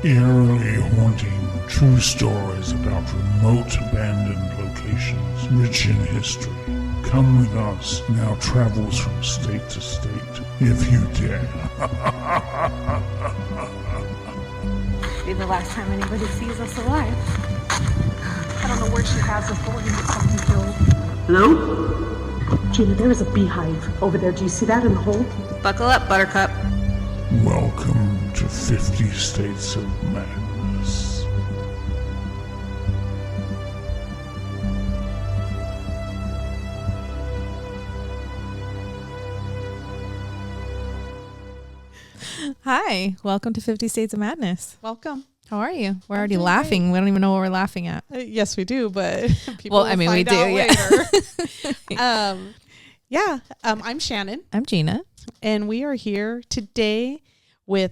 Eerily haunting true stories about remote abandoned locations rich in history. Come with us in our travels from state to state, if you dare. Be the last time anybody sees us alive. I don't know where she has us, but we're gonna get something killed. Hello? Gina, there is a beehive over there. Do you see that in the hole? Buckle up, Buttercup. Welcome to 50 States of Madness. Hi, welcome to 50 States of Madness. Welcome. How are you? We're I'm already doing laughing. We don't even know what we're laughing at. Yes, we do, but people Well, I mean, we find do, out yeah. later. I'm Shannon, I'm Gina. and we are here today with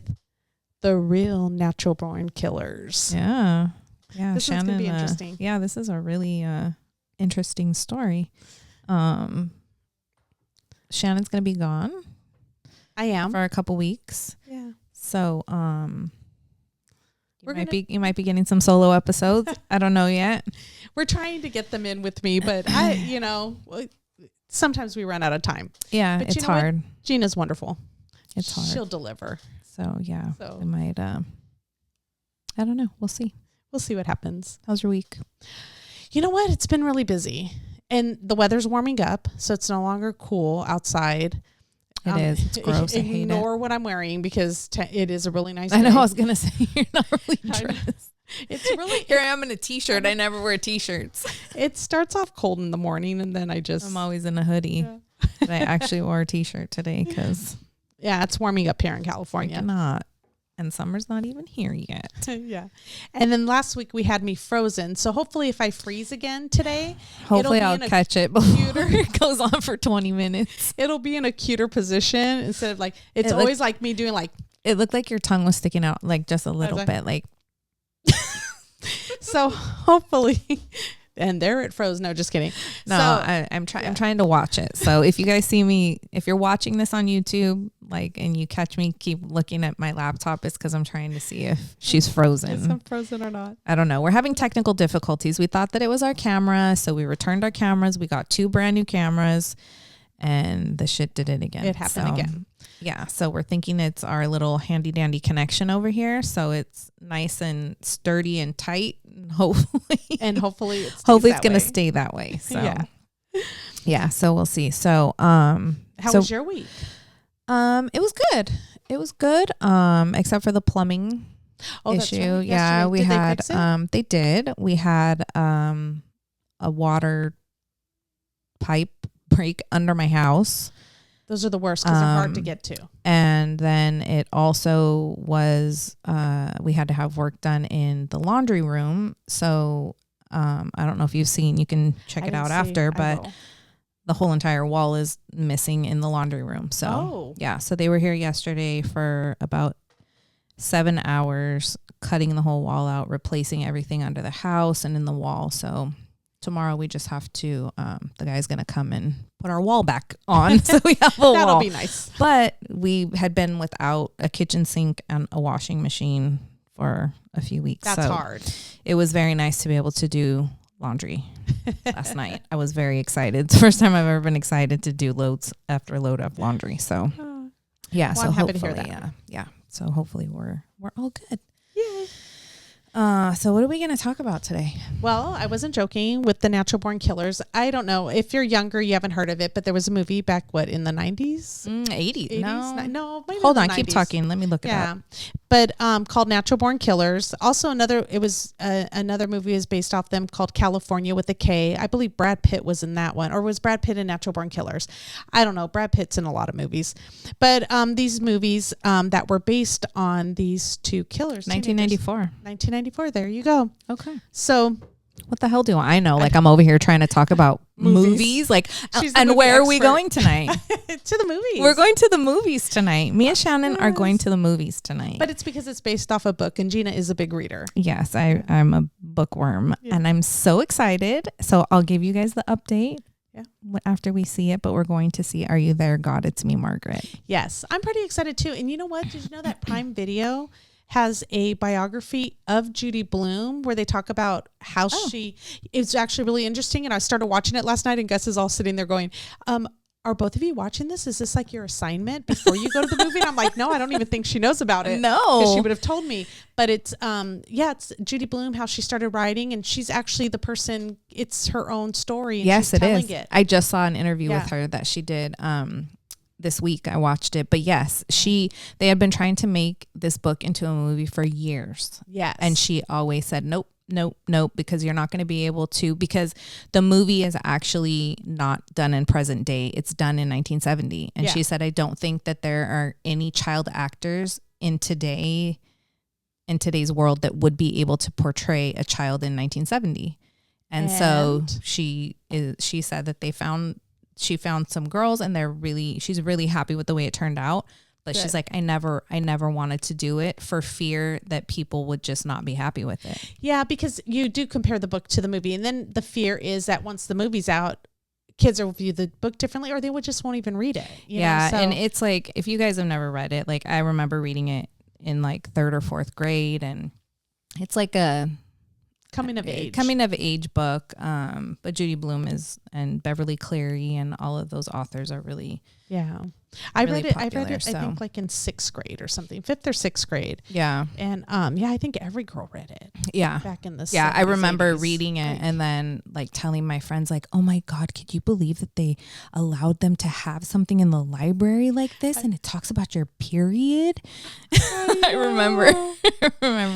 the real natural born killers. Yeah. Yeah. This one's gonna be interesting. Yeah, this is a really interesting story. Shannon's gonna be gone I am. for a couple weeks. Yeah. So you might be getting some solo episodes. I don't know yet. We're trying to get them in with me, but sometimes we run out of time. Yeah, But it's you know what? hard. Gina's wonderful. It's hard. She'll deliver. So yeah, So- it might I don't know. We'll see. We'll see what happens. How's your week? You know what? It's been really busy, and the weather's warming up, so it's no longer cool outside. It is. It's gross. I hate it. Ignore what I'm wearing because it is a really nice I know. day. I was gonna say you're not really I know. dressed. It's really Here I am in a t-shirt. I never wear t-shirts. It starts off cold in the morning, and then I just I'm always in a hoodie. Yeah. But I actually wore a t-shirt today because it's warming up here in I California. cannot. And summer's not even here yet. Yeah, and then last week we had me frozen. So hopefully, if I freeze again today, Hopefully be I'll in a catch it before cuter- it goes on for 20 minutes. it'll be in a cuter position instead of like it's It always like me doing like. It looked like your tongue was sticking out like just a little like- bit. Like So hopefully, and there it froze. No, just kidding. no, So, I'm trying to watch it. So if you guys see me, if you're watching this on YouTube, and you catch me keep looking at my laptop, it's because I'm trying to see if she's frozen. Is I'm frozen or not? I don't know. We're having technical difficulties. We thought that it was our camera, so we returned our cameras. We got 2 brand new cameras, and the shit did it again. It happened again. Yeah, so we're thinking it's our little handy dandy connection over here, so it's nice and sturdy and tight. And hopefully it's it's gonna stay that way. So yeah, so we'll see. So How was your week? it was good. It was good. Except for the plumbing That's issue. right. Yeah, Yesterday. we Did they had fix it? they did. We had a water pipe break under my house. Those are the worst because they're hard to get to. And then it also was we had to have work done in the laundry room. So I don't know if you've seen, you can check it out after, but the whole entire wall is missing in the laundry room. So yeah, so they were here yesterday for about 7 hours, cutting the whole wall out, replacing everything under the house and in the wall. So tomorrow we just have to, the guy's going to come and put our wall back on. So we have a wall. That'll be nice. But we had been without a kitchen sink and a washing machine for a few weeks. That's so hard. It was very nice to be able to do laundry last night. I was very excited. It's the first time I've ever been excited to do loads after load of laundry. So yeah, Well, so I'm happy to hopefully, hear that. yeah. So hopefully we're all good. Yeah. So what are we going to talk about today? Well, I wasn't joking with the Natural Born Killers. I don't know if you're younger, you haven't heard of it, but there was a movie back in the 90s. 80s. No, maybe Hold in on, the keep 90s. talking. Let me look it up. But called Natural Born Killers. Also another movie is based off them called California with a K. I believe Brad Pitt was in that one, or was Brad Pitt in Natural Born Killers? I don't know. Brad Pitt's in a lot of movies, but these movies that were based on these 2 killers. 1994. 1994. There you go. Okay. So what the hell do I know? Like I'm over here trying to talk about movies. Like, She's the and movie where are we expert. going tonight? to the movies. We're going to the movies tonight. Me and Shannon are going to the movies tonight. But it's because it's based off a book, and Gina is a big reader. Yes, I'm a bookworm, and I'm so excited. So I'll give you guys the update after we see it. But we're going to see Are You There, God? It's Me, Margaret. Yes, I'm pretty excited too. And you know what? Did you know that Prime Video has a biography of Judy Blume where they talk about how it's actually really interesting. And I started watching it last night, and Gus is all sitting there going, are both of you watching this? Is this like your assignment before you go to the movie? And I'm like, no, I don't even think she knows about it. No. Because she would have told me. But it's, it's Judy Blume, how she started writing, and she's actually the person, it's her own story. And yes, she's telling is. It. I just saw an interview with her that she did this week. I watched it. But yes, they had been trying to make this book into a movie for years. Yes. And she always said, nope, because you're not going to be able to, because the movie is actually not done in present day. It's done in 1970. And she said, I don't think that there are any child actors in today's world that would be able to portray a child in 1970. And so she said that she found some girls, and she's really happy with the way it turned out. But she's like, I never wanted to do it for fear that people would just not be happy with it. Yeah, because you do compare the book to the movie. And then the fear is that once the movie's out, kids will view the book differently, or they just won't even read it. You know? And it's like, if you guys have never read it, like I remember reading it in like 3rd or 4th grade, and it's like a coming of age book. But Judy Blume and Beverly Cleary and all of those authors are really I read it. Popular, I think like in 6th grade or something, 5th or 6th grade. Yeah. And I think every girl read it. Yeah. Back in the 70s, I remember reading it and then like telling my friends like, oh my God, could you believe that they allowed them to have something in the library like this and it talks about your period? I remember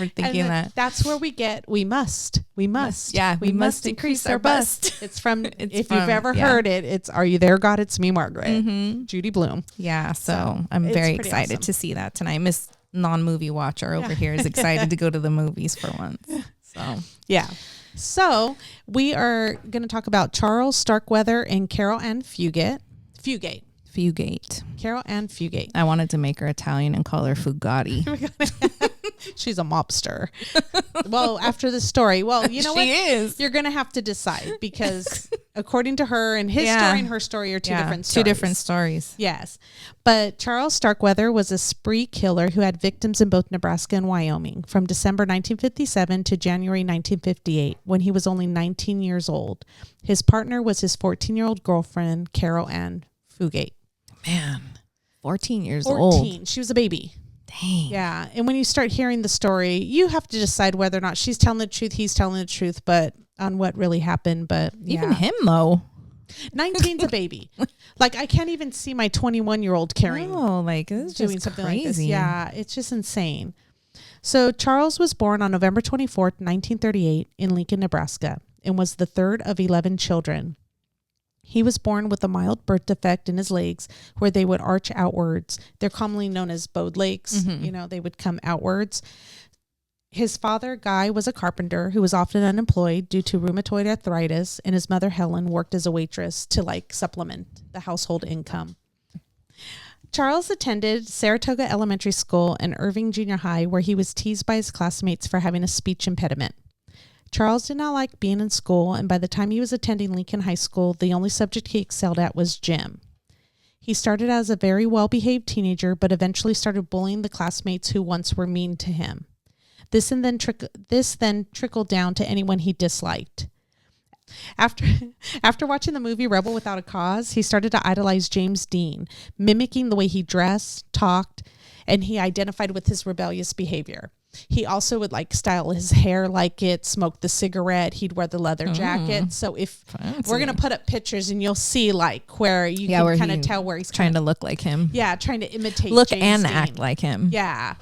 thinking that. That's where we must increase our bust. It's from if you've ever heard it, it's Are You There, God? It's Me, Margaret. Mm-hmm. Judy Blume. Yeah, so I'm very excited to see that tonight. Miss non-movie watcher over here is excited to go to the movies for once. So yeah. So we are going to talk about Charles Starkweather and Carol Ann Fugate. Carol Ann Fugate. I wanted to make her Italian and call her Fugate. She's a mobster. Well, after the story, you know what? She is. You're going to have to decide because according to her and his story and her story are two different stories. Two different stories. Yes. But Charles Starkweather was a spree killer who had victims in both Nebraska and Wyoming from December 1957 to January 1958 when he was only 19 years old. His partner was his 14-year-old girlfriend, Carol Ann Fugate. Man, 14 years old. She was a baby. Dang. Yeah. And when you start hearing the story, you have to decide whether or not she's telling the truth, he's telling the truth, but on what really happened. But even him, though. 19's a baby. Like, I can't even see my 21-year-old carrying. Oh, like, it's doing just something crazy. Like this. Yeah. It's just insane. So Charles was born on November 24th, 1938 in Lincoln, Nebraska, and was the third of 11 children. He was born with a mild birth defect in his legs where they would arch outwards. They're commonly known as bowed legs. Mm-hmm. You know, they would come outwards. His father, Guy, was a carpenter who was often unemployed due to rheumatoid arthritis, and his mother, Helen, worked as a waitress to supplement the household income. Charles attended Saratoga Elementary School and Irving Junior High, where he was teased by his classmates for having a speech impediment. Charles did not like being in school, and by the time he was attending Lincoln High School, the only subject he excelled at was gym. He started as a very well-behaved teenager, but eventually started bullying the classmates who once were mean to him. This then trickled down to anyone he disliked. After watching the movie Rebel Without a Cause, he started to idolize James Dean, mimicking the way he dressed, talked, and he identified with his rebellious behavior. He also would style his hair like it, smoke the cigarette. He'd wear the leather jacket. So if we're going to put up pictures and you'll see where you can kind of tell where he's trying to look like him. Yeah. Trying to imitate look James and Dean. Act like him. Yeah.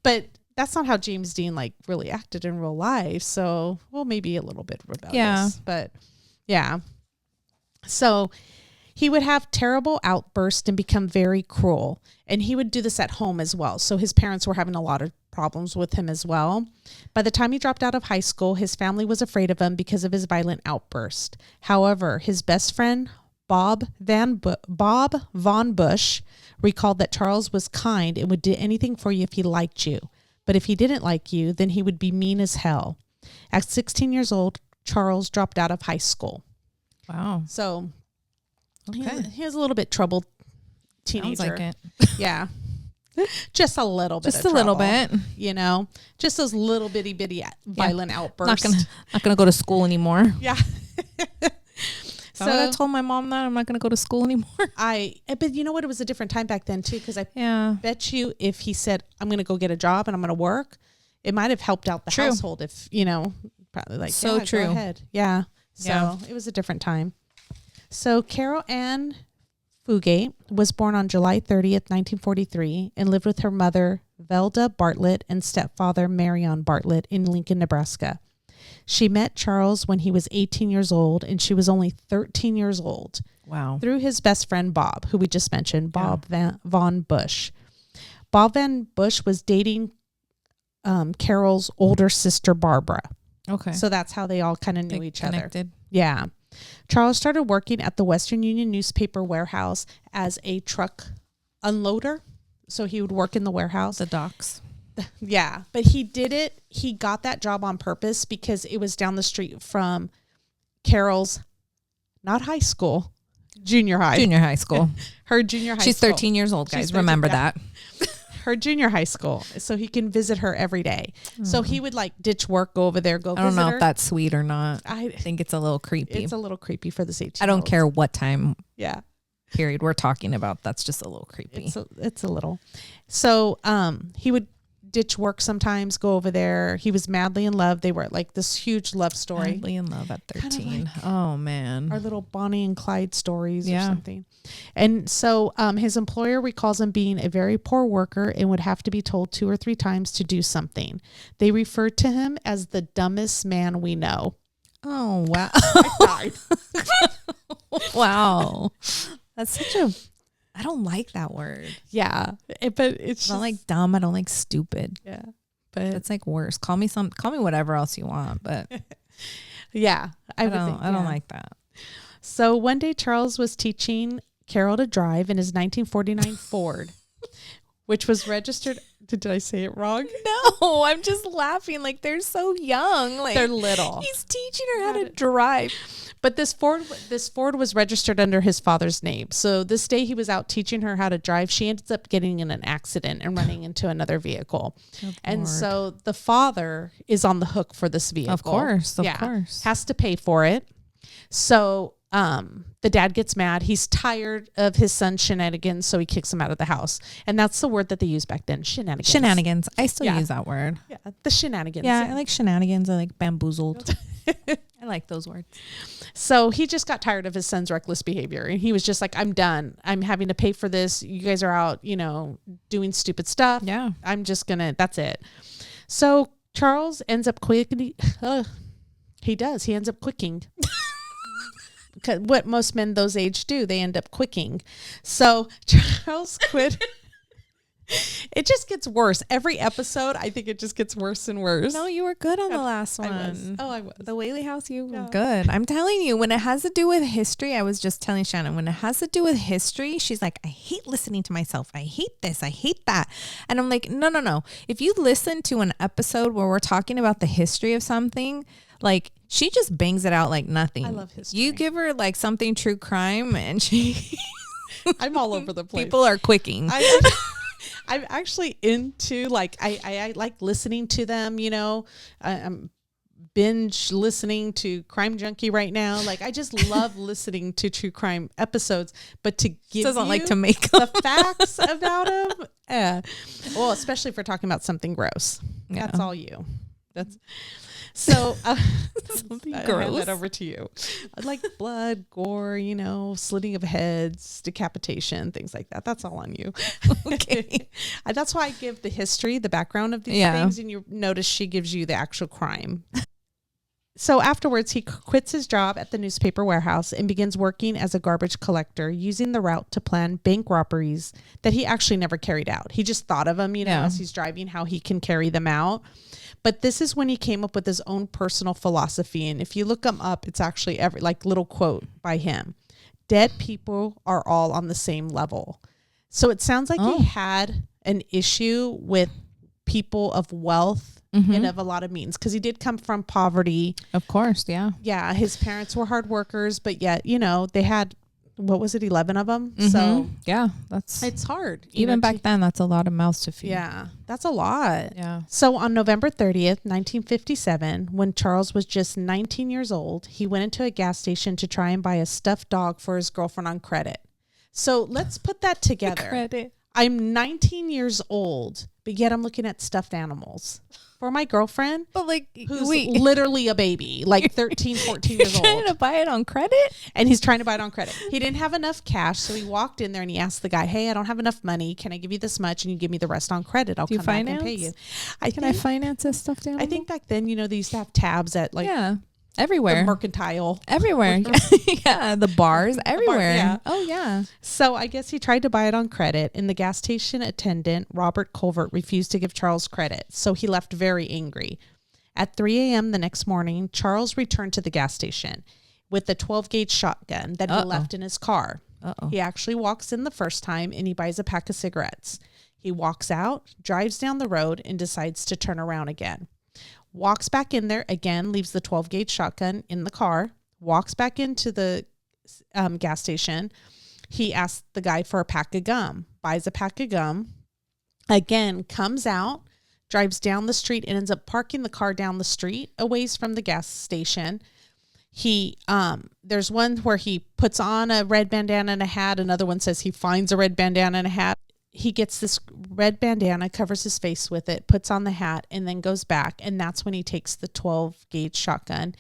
But that's not how James Dean really acted in real life. So, maybe a little bit rebellious. Yeah. But yeah. So he would have terrible outbursts and become very cruel. And he would do this at home as well. So his parents were having a lot of problems with him as well. By the time he dropped out of high school, his family was afraid of him because of his violent outburst. However, his best friend, Bob Von Bush, recalled that Charles was kind and would do anything for you if he liked you. But if he didn't like you, then he would be mean as hell. At 16 years old, Charles dropped out of high school. Wow. So he was a little bit troubled teenager. Sounds like it. Yeah. Just a little bit. Just a little bit. You know, just those little bitty violent outbursts. Not gonna go to school anymore. Yeah. So I told my mom that I'm not gonna go to school anymore. But you know what? It was a different time back then too, because I bet you if he said I'm gonna go get a job and I'm gonna work, it might have helped out the household. If you know, probably like so true. Go ahead. Yeah. So it was a different time. So Carol Ann Fugate was born on July 30th, 1943, and lived with her mother, Velda Bartlett, and stepfather, Marion Bartlett, in Lincoln, Nebraska. She met Charles when he was 18 years old, and she was only 13 years old. Wow. Through his best friend, Bob, who we just mentioned, Bob Von Bush. Bob Van Bush was dating Carol's older sister, Barbara. Okay. So that's how they all kind of knew each other. Yeah. Charles started working at the Western Union newspaper warehouse as a truck unloader. So he would work in the warehouse. The docks. Yeah. But he got that job on purpose because it was down the street from Carol's, not high school, junior high. Junior high school. Her junior high school. She's 13 years old, guys. Remember that. Her junior high school, so he can visit her every day. So he would like ditch work, go over there, go visit her. I don't know if that's sweet or not. I think it's a little creepy. It's a little creepy for this 18. I don't care what time period we're talking about. That's just a little creepy. It's a little. So he would ditch work sometimes, go over there. He was madly in love. They were like this huge love story. Madly in love at 13. Kind of like oh man. Our little Bonnie and Clyde stories or something. And so his employer recalls him being a very poor worker and would have to be told 2 or 3 times to do something. They referred to him as the dumbest man we know. Oh wow. I died. Wow. That's such a I don't like that word. Yeah. But it's I don't like dumb. I don't like stupid. Yeah. But it's like worse. Call me whatever else you want. But yeah. I don't like that. So one day Charles was teaching Carol to drive in his 1949 Ford, which was registered. Did I say it wrong? No, I'm just laughing. Like they're so young. Like they're little. He's teaching her how to drive. But this Ford was registered under his father's name. So this day he was out teaching her how to drive. She ends up getting in an accident and running into another vehicle. And so the father is on the hook for this vehicle. Of course. Has to pay for it. So the dad gets mad. He's tired of his son's shenanigans, so he kicks him out of the house. And that's the word that they used back then, shenanigans. Shenanigans. I still use that word. Yeah, the shenanigans. Yeah, I like shenanigans. I like bamboozled. I like those words. So he just got tired of his son's reckless behavior. And he was just like, I'm done. I'm having to pay for this. You guys are out, doing stupid stuff. Yeah. I'm just that's it. So Charles ends up quicking. He does. He ends up quicking. What most men those age do, they end up quicking. So Charles quit. It just gets worse. Every episode, I think it just gets worse and worse. No, you were good on the last one. I was. The Whaley House, you were good. I'm telling you, when it has to do with history, I was just telling Shannon, when it has to do with history, she's like, I hate listening to myself. I hate this. I hate that. And I'm like, no. If you listen to an episode where we're talking about the history of something, like she just bangs it out like nothing. I love history. You give her like something true crime and she... I'm all over the place. People are quicking. I'm actually into I like listening to them, I'm binge listening to Crime Junkie right now. Like I just love listening to true crime episodes, but to give doesn't you like to make the facts about them. Well, especially if we're talking about something gross. Yeah. That's all you. That's so something gross. I'll hand that over to you. Like blood, gore, slitting of heads, decapitation, things like that. That's all on you. Okay. That's why I give the history, the background of these things, and you notice she gives you the actual crime. So afterwards, he quits his job at the newspaper warehouse and begins working as a garbage collector, using the route to plan bank robberies that he actually never carried out. He just thought of them, as he's driving, how he can carry them out. But this is when he came up with his own personal philosophy. And if you look him up, it's actually little quote by him. Dead people are all on the same level. So it sounds like he had an issue with people of wealth and of a lot of means, because he did come from poverty. Of course, yeah. Yeah, his parents were hard workers, but yet, they had what was it, 11 of them? Mm-hmm. So yeah, that's it's hard. Even back then, that's a lot of mouths to feed. Yeah, that's a lot. Yeah. So on November 30th, 1957, when Charles was just 19 years old, he went into a gas station to try and buy a stuffed dog for his girlfriend on credit. So let's put that together. Credit. I'm 19 years old, but yet I'm looking at stuffed animals for my girlfriend, But like, who's literally a baby, like 13, 14 years old. Trying to buy it on credit? And he's trying to buy it on credit. He didn't have enough cash, so he walked in there and he asked the guy, "Hey, I don't have enough money. Can I give you this much and you give me the rest on credit? I'll come back and pay you." Can I finance a stuffed animal? I think back then, they used to have tabs at like everywhere. the mercantile. Everywhere. Yeah, the bars everywhere. Yeah. Oh, yeah. So I guess he tried to buy it on credit, and the gas station attendant, Robert Culvert, refused to give Charles credit. So he left very angry. At 3 a.m. the next morning, Charles returned to the gas station with the 12-gauge shotgun that he left in his car. He actually walks in the first time and he buys a pack of cigarettes. He walks out, drives down the road, and decides to turn around again. Walks back in there again, leaves the 12-gauge shotgun in the car, walks back into the gas station. He asks the guy for a pack of gum, buys a pack of gum, again, comes out, drives down the street, and ends up parking the car down the street a ways from the gas station. He, there's one where he puts on a red bandana and a hat. Another one says he finds a red bandana and a hat. He gets this red bandana, covers his face with it, puts on the hat, and then goes back. And that's when he takes the 12-gauge shotgun.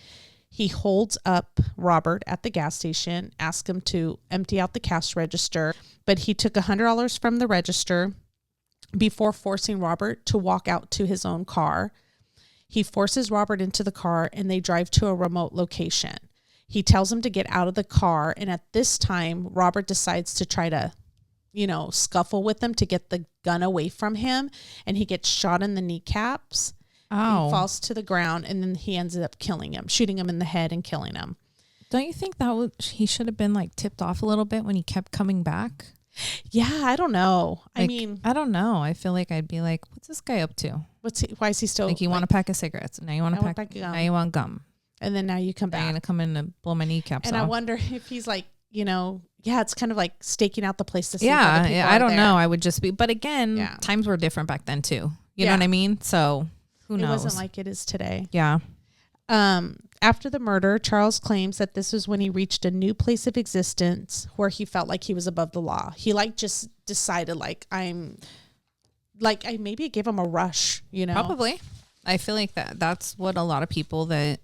He holds up Robert at the gas station, asks him to empty out the cash register, but he took $100 from the register before forcing Robert to walk out to his own car. He forces Robert into the car and they drive to a remote location. He tells him to get out of the car. And at this time, Robert decides to try to, scuffle with him to get the gun away from him. And he gets shot in the kneecaps. Oh. He falls to the ground and then he ends up killing him, shooting him in the head and killing him. Don't you think he should have been like tipped off a little bit when he kept coming back? Yeah, I don't know. I don't know. I feel like I'd be like, what's this guy up to? Why is he still like? You want a pack of cigarettes? Now you want a pack of gum. Now you want gum. And then now you come back. Now you're gonna come in and blow my kneecaps off. And I wonder if he's like, it's kind of like staking out the place to see. Yeah, I don't know. I would just be, but again, times were different back then too. You know what I mean? So who knows? It wasn't like it is today. Yeah. After the murder, Charles claims that this was when he reached a new place of existence where he felt like he was above the law. He just decided maybe it gave him a rush, Probably. I feel like that's what a lot of people that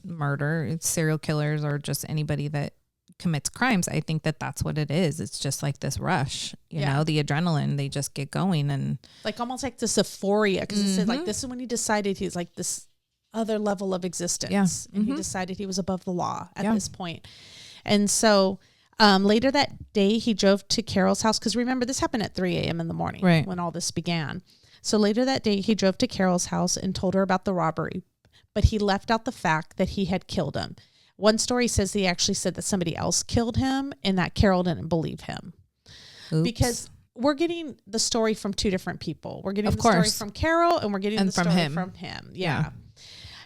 murder, it's serial killers or just anybody that commits crimes. I think that's what it is. It's just like this rush, you know, the adrenaline, they just get going and like almost like this euphoria. Cause it said like, this is when he decided he's like this other level of existence. Yeah. And he decided he was above the law at this point. And so later that day he drove to Carol's house. Cause remember this happened at 3 a.m. in the morning when all this began. So later that day he drove to Carol's house and told her about the robbery, but he left out the fact that he had killed him. One story says he actually said that somebody else killed him and that Carol didn't believe him. Oops. Because we're getting the story from two different people. We're getting story from Carol and we're getting the story from him. Yeah.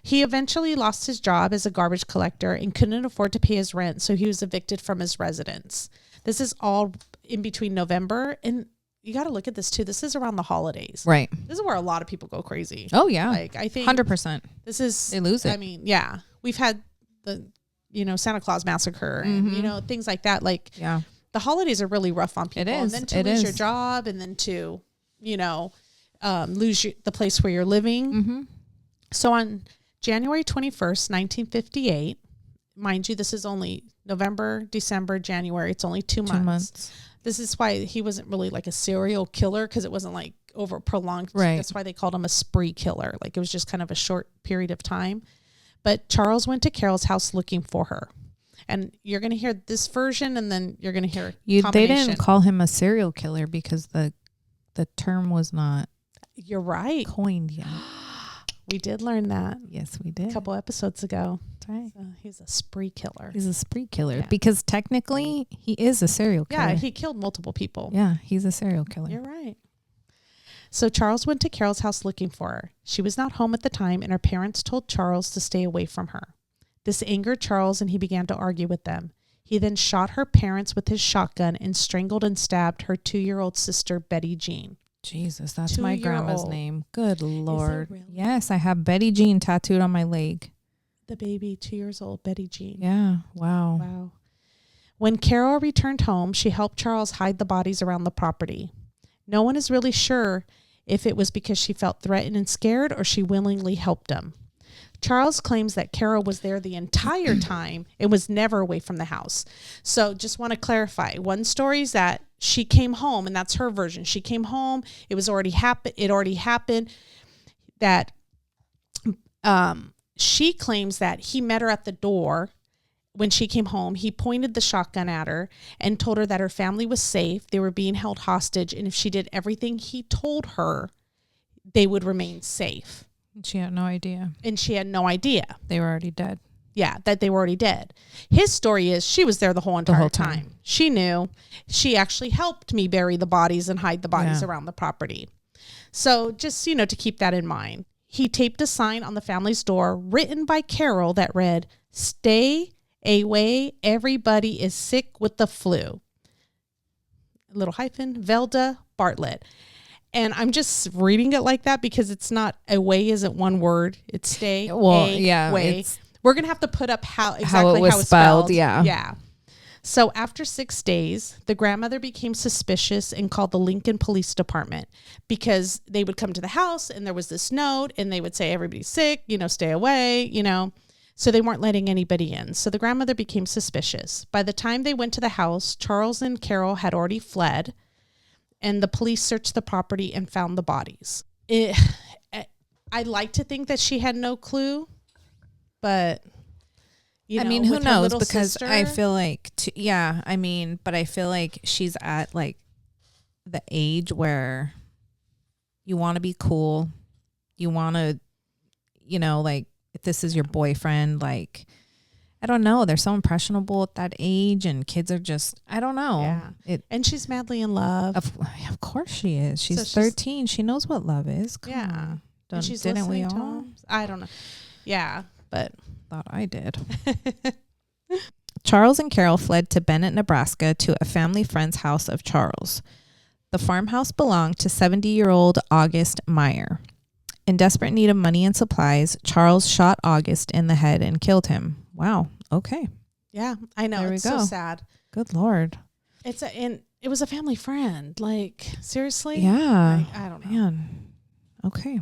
He eventually lost his job as a garbage collector and couldn't afford to pay his rent, so he was evicted from his residence. This is all in between November, and you got to look at this too. This is around the holidays. Right. This is where a lot of people go crazy. Oh, yeah. Like, I think 100%. This is, they lose it. I mean, yeah. We've had the, Santa Claus massacre and, things like that. Like, the holidays are really rough on people. It is. And then to lose your job and then to, lose the place where you're living. Mm-hmm. So on January 21st, 1958, mind you, this is only November, December, January. It's only 2 months. 2 months. This is why he wasn't really like a serial killer, because it wasn't like over prolonged. Right. That's why they called him a spree killer. Like it was just kind of a short period of time. But Charles went to Carol's house looking for her. And you're going to hear this version and then you're going to hear they didn't call him a serial killer because the term was not You're right. coined yet. We did learn that. Yes, we did. A couple episodes ago. That's right. So he's a spree killer. He's a spree killer because technically he is a serial killer. Yeah, he killed multiple people. Yeah, he's a serial killer. You're right. So Charles went to Carol's house looking for her. She was not home at the time, and her parents told Charles to stay away from her. This angered Charles, and he began to argue with them. He then shot her parents with his shotgun and strangled and stabbed her 2-year-old sister, Betty Jean. Jesus, that's my grandma's name. Good Lord. Really? Yes, I have Betty Jean tattooed on my leg. The baby, 2 years old, Betty Jean. Yeah. Wow. Wow. When Carol returned home, she helped Charles hide the bodies around the property. No one is really sure if it was because she felt threatened and scared or she willingly helped him. Charles claims that Carol was there the entire time and was never away from the house. So just want to clarify. One story is that she came home, and that's her version. She came home. It already happened. That she claims that he met her at the door when she came home. He pointed the shotgun at her and told her that her family was safe. They were being held hostage. And if she did everything he told her, they would remain safe. She had no idea. And she had no idea. They were already dead. Yeah, that they were already dead. His story is she was there the whole entire time. She knew. She actually helped me bury the bodies and hide the bodies around the property. So just, to keep that in mind. He taped a sign on the family's door written by Carol that read, "Stay away, everybody is sick with the flu." A little hyphen, Velda Bartlett. And I'm just reading it like that because it's not, away isn't one word. It's stay away. We're going to have to put up how it was spelled. Yeah. Yeah. So after 6 days, the grandmother became suspicious and called the Lincoln Police Department because they would come to the house and there was this note and they would say, everybody's sick, stay away, So they weren't letting anybody in. So the grandmother became suspicious. By the time they went to the house, Charles and Carol had already fled, and the police searched the property and found the bodies. I'd like to think that she had no clue, but who knows? Because I feel like, but I feel like she's at like the age where you want to be cool. You want to, like, if this is your boyfriend, like, I don't know. They're so impressionable at that age, and kids are just, I don't know. Yeah. And she's madly in love. Of course she is. She's 13. She knows what love is. Come on. And she's didn't we listening to all? him. I don't know. Yeah, but thought I did. Charles and Carol fled to Bennett, Nebraska, to a family friend's house of Charles. The farmhouse belonged to 70-year-old August Meyer. In desperate need of money and supplies, Charles shot August in the head and killed him. Wow. Okay. Yeah, I know. It's so sad. Good Lord. And it was a family friend. Like, seriously? Yeah. I don't know. Man. Okay.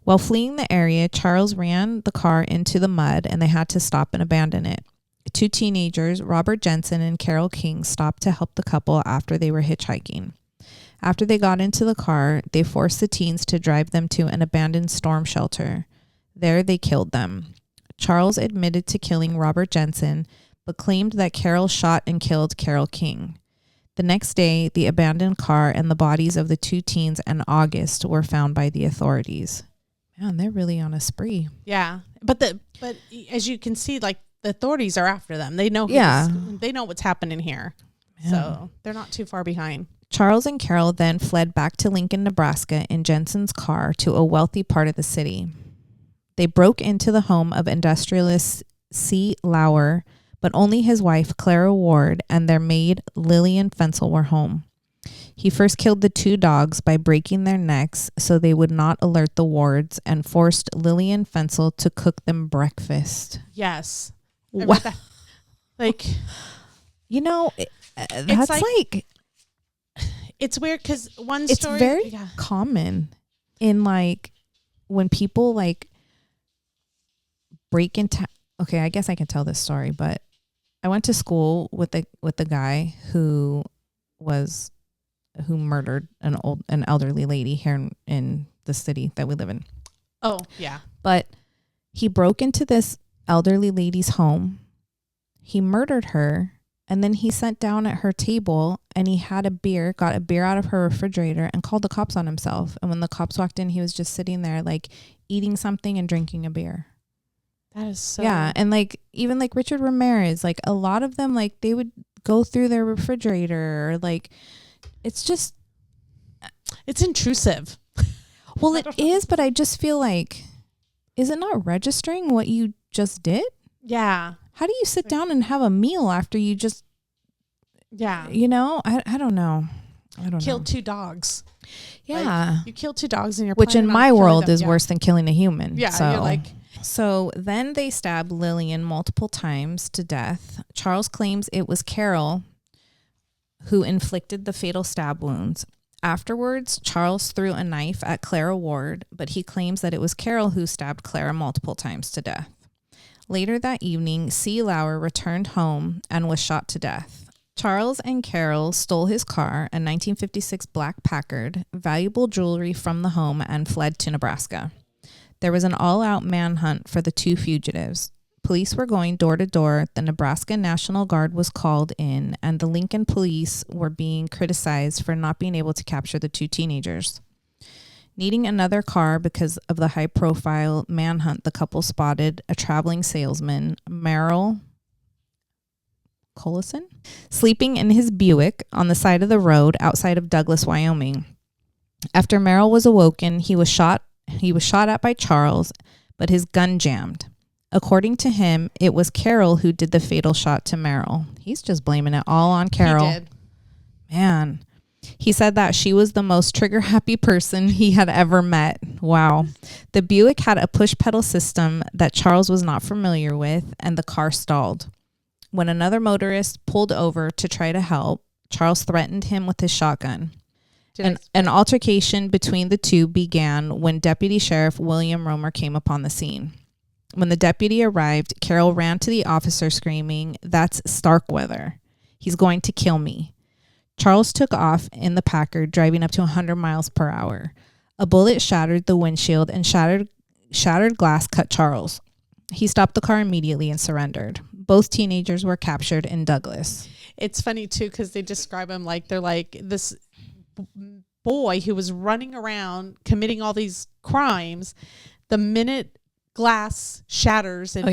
While fleeing the area, Charles ran the car into the mud and they had to stop and abandon it. 2 teenagers, Robert Jensen and Carol King, stopped to help the couple after they were hitchhiking. After they got into the car, they forced the teens to drive them to an abandoned storm shelter. There, they killed them. Charles admitted to killing Robert Jensen, but claimed that Carol shot and killed Carol King. The next day, the abandoned car and the bodies of the 2 teens and August were found by the authorities. Man, they're really on a spree. Yeah, but as you can see, like, the authorities are after them. They know. They know what's happening here, so they're not too far behind. Charles and Carol then fled back to Lincoln, Nebraska in Jensen's car to a wealthy part of the city. They broke into the home of industrialist C. Lauer, but only his wife, Clara Ward, and their maid, Lillian Fensel, were home. He first killed the 2 dogs by breaking their necks so they would not alert the Wards, and forced Lillian Fensel to cook them breakfast. Yes. Wow. Like, that's like it's weird because one it's story. It's very common in, like, when people, like, break into. Okay, I guess I can tell this story, but I went to school with the guy who murdered an elderly lady here in the city that we live in. Oh, yeah. But he broke into this elderly lady's home. He murdered her, and then he sat down at her table and he had got a beer out of her refrigerator and called the cops on himself. And when the cops walked in, he was just sitting there, like, eating something and drinking a beer. That is so... Yeah, and, like, even, like, Richard Ramirez, like, a lot of them, like, they would go through their refrigerator, or, like, it's just... It's intrusive. Well, it is, but I just feel like, is it not registering what you just did? Yeah. How do you sit down and have a meal after you just, you know, I don't know. Killed 2 dogs. Yeah. Like, you killed 2 dogs and you're which in planning on my killing world them. is worse than killing a human. Yeah. So. You're like, So then they stabbed Lillian multiple times to death. Charles claims it was Carol who inflicted the fatal stab wounds. Afterwards, Charles threw a knife at Clara Ward, but he claims that it was Carol who stabbed Clara multiple times to death. Later that evening, C. Lauer returned home and was shot to death. Charles and Carol stole his car, a 1956 black Packard, valuable jewelry from the home, and fled to Nebraska. There was an all-out manhunt for the 2 fugitives. Police were going door to door. The Nebraska National Guard was called in, and the Lincoln police were being criticized for not being able to capture the 2 teenagers. Needing another car because of the high-profile manhunt, the couple spotted a traveling salesman, Merrill Collison, sleeping in his Buick on the side of the road outside of Douglas, Wyoming. After Merrill was awoken, he was shot at by Charles, but his gun jammed. According to him, it was Carol who did the fatal shot to Merrill. He's just blaming it all on Carol. he did. Man. He said that she was the most trigger-happy person he had ever met. Wow. The Buick had a push-pedal system that Charles was not familiar with, and the car stalled. When another motorist pulled over to try to help, Charles threatened him with his shotgun. An altercation between the 2 began when Deputy Sheriff William Romer came upon the scene. When the deputy arrived, Carol ran to the officer screaming, "That's Starkweather. He's going to kill me." Charles took off in the Packard, driving up to 100 miles per hour. A bullet shattered the windshield and shattered glass cut Charles. He stopped the car immediately and surrendered. Both teenagers were captured in Douglas. It's funny, too, because they describe him like they're like this boy who was running around committing all these crimes. The minute glass shatters and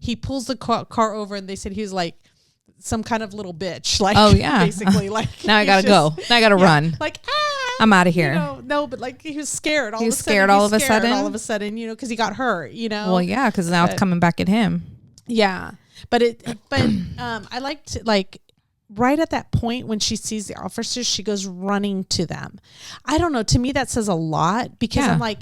he pulls the car over, and they said he was like some kind of little bitch. Like, basically, like, now I gotta go. Now I gotta run. Like, I'm out of here. You know, no, but like he was scared. He was scared all of a sudden, you know, because he got hurt. You know. Well, yeah, because now it's coming back at him. Yeah, but I liked like. Right at that point when she sees the officers, she goes running to them. I don't know. To me, that says a lot because I'm like,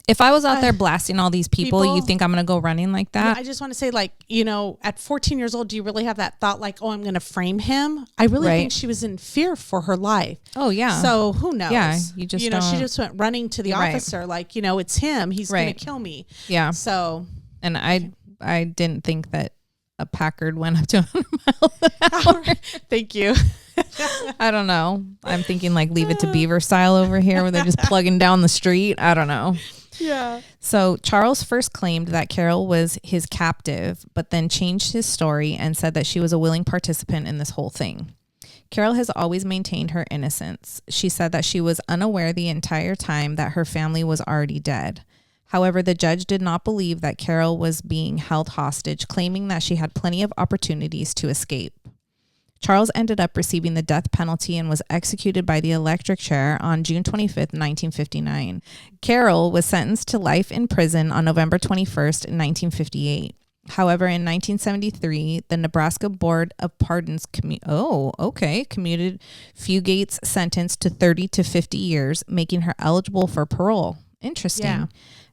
if I was out there blasting all these people, you think I'm going to go running like that? Yeah, I just want to say, like, you know, at 14 years old, do you really have that thought like, oh, I'm going to frame him? I really think she was in fear for her life. Oh, yeah. So who knows? Yeah, you know, she just went running to the officer like, you know, it's him. He's going to kill me. Yeah. So. And I didn't think that a Packard went up to 100 miles an hour. Thank you. I don't know. I'm thinking like Leave It to Beaver style over here where they're just plugging down the street. I don't know. Yeah. So Charles first claimed that Carol was his captive, but then changed his story and said that she was a willing participant in this whole thing. Carol has always maintained her innocence. She said that she was unaware the entire time that her family was already dead. However, the judge did not believe that Carol was being held hostage, claiming that she had plenty of opportunities to escape. Charles ended up receiving the death penalty and was executed by the electric chair on June 25th, 1959. Carol was sentenced to life in prison on November 21st, 1958. However, in 1973, the Nebraska Board of Pardons commuted Fugate's sentence to 30 to 50 years, making her eligible for parole. Interesting. Yeah.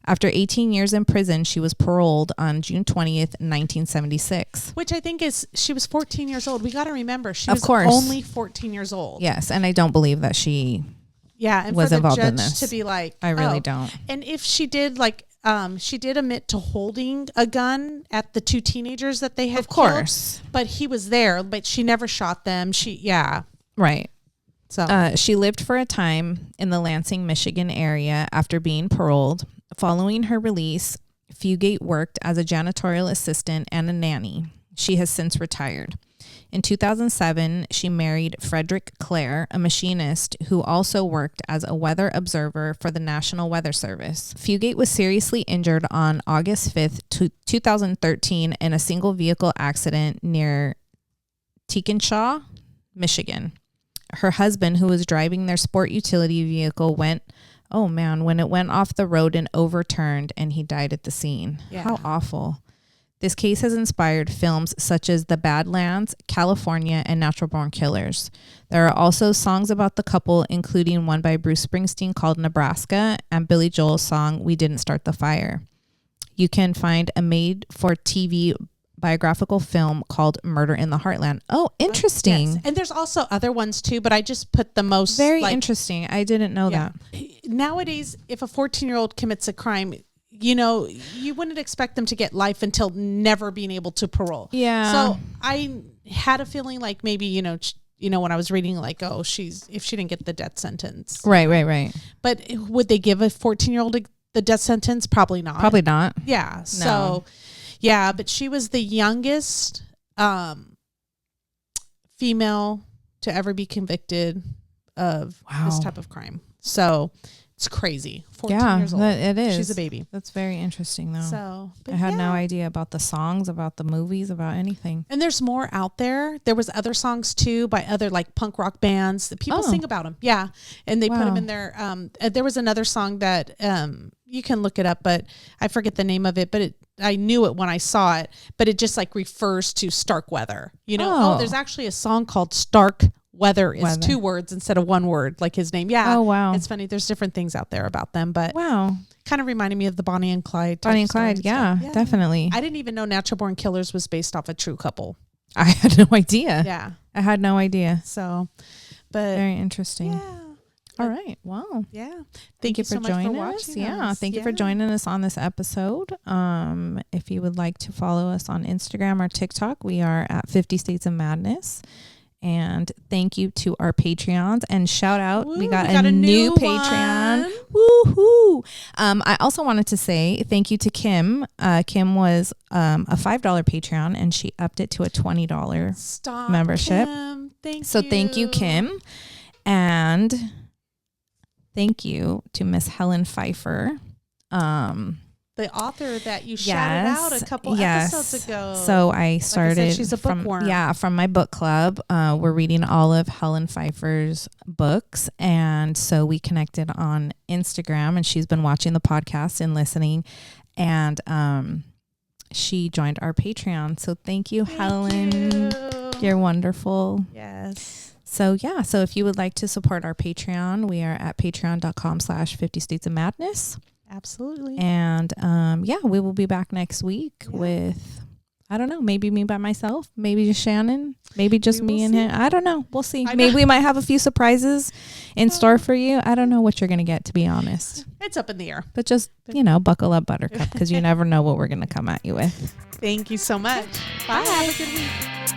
After 18 years in prison, she was paroled on June 20th, 1976. Which I think she was 14 years old. We got to remember, she was only 14 years old. Yes, and I don't believe that she and was for the involved judge in this. To be like, I really don't. And if she did, like, she did admit to holding a gun at the 2 teenagers that they had Of course. killed, but he was there, but she never shot them. Right. So she lived for a time in the Lansing, Michigan area after being paroled. Following her release, Fugate worked as a janitorial assistant and a nanny. She has since retired. In 2007, she married Frederick Clare, a machinist who also worked as a weather observer for the National Weather Service. Fugate was seriously injured on August 5th, 2013 in a single vehicle accident near Tikenshaw, Michigan. Her husband, who was driving their sport utility vehicle, when it went off the road and overturned, and he died at the scene. Yeah. How awful. This case has inspired films such as The Badlands, California, and Natural Born Killers. There are also songs about the couple, including one by Bruce Springsteen called Nebraska and Billy Joel's song We Didn't Start the Fire. You can find a made-for-TV biographical film called Murder in the Heartland. Oh, interesting. Yes. And there's also other ones too, but I just put the most... Very interesting. I didn't know that. Nowadays, if a 14-year-old commits a crime... You know, you wouldn't expect them to get life until never being able to parole. Yeah. So I had a feeling like maybe, you know, when I was reading, like, oh, if she didn't get the death sentence. Right. But would they give a 14-year-old the death sentence? Probably not. Probably not. Yeah. No. So, yeah, but she was the youngest female to ever be convicted of this type of crime. So it's crazy. 14 years old. It is. She's a baby. That's very interesting, though. So I had no idea about the songs, about the movies, about anything. And there's more out there. There was other songs too by other like punk rock bands that people sing about them. Yeah, and they put them in their. There was another song that you can look it up, but I forget the name of it. But I knew it when I saw it. But it just like refers to Starkweather. You know, there's actually a song called Starkweather is 2 words instead of 1 word, like his name. Yeah. Oh, wow. It's funny. There's different things out there about them, but wow, kind of reminded me of the Bonnie and Clyde. Bonnie and Clyde. Yeah, definitely. I didn't even know Natural Born Killers was based off a true couple. I had no idea. Yeah. I had no idea. So, but very interesting. Yeah. All right. Well, yeah. Thank you for so much joining for us. watching Yeah. us. Thank you for joining us on this episode. If you would like to follow us on Instagram or TikTok, we are at 50 States of Madness. And thank you to our Patreons, and shout out. We got a new Patreon. Woohoo. I also wanted to say thank you to Kim. Kim was a $5 Patreon, and she upped it to a $20 membership. Kim. Thank you, Kim. And thank you to Miss Helen Pfeiffer. The author that you shouted out a couple episodes ago. So I started. Like I said, she's a bookworm. From my book club. We're reading all of Helen Pfeiffer's books, and so we connected on Instagram, and she's been watching the podcast and listening, and she joined our Patreon. So thank you, Helen. You're wonderful. Yes. So if you would like to support our Patreon, we are at patreon.com/50 States of Madness. Absolutely. And we will be back next week with, I don't know, maybe me by myself, maybe just Shannon, maybe just me and him. I don't know. We'll see. Maybe we might have a few surprises in store for you. I don't know what you're going to get, to be honest. It's up in the air. But just, buckle up, Buttercup, because you never know what we're going to come at you with. Thank you so much. Bye. Have a good week.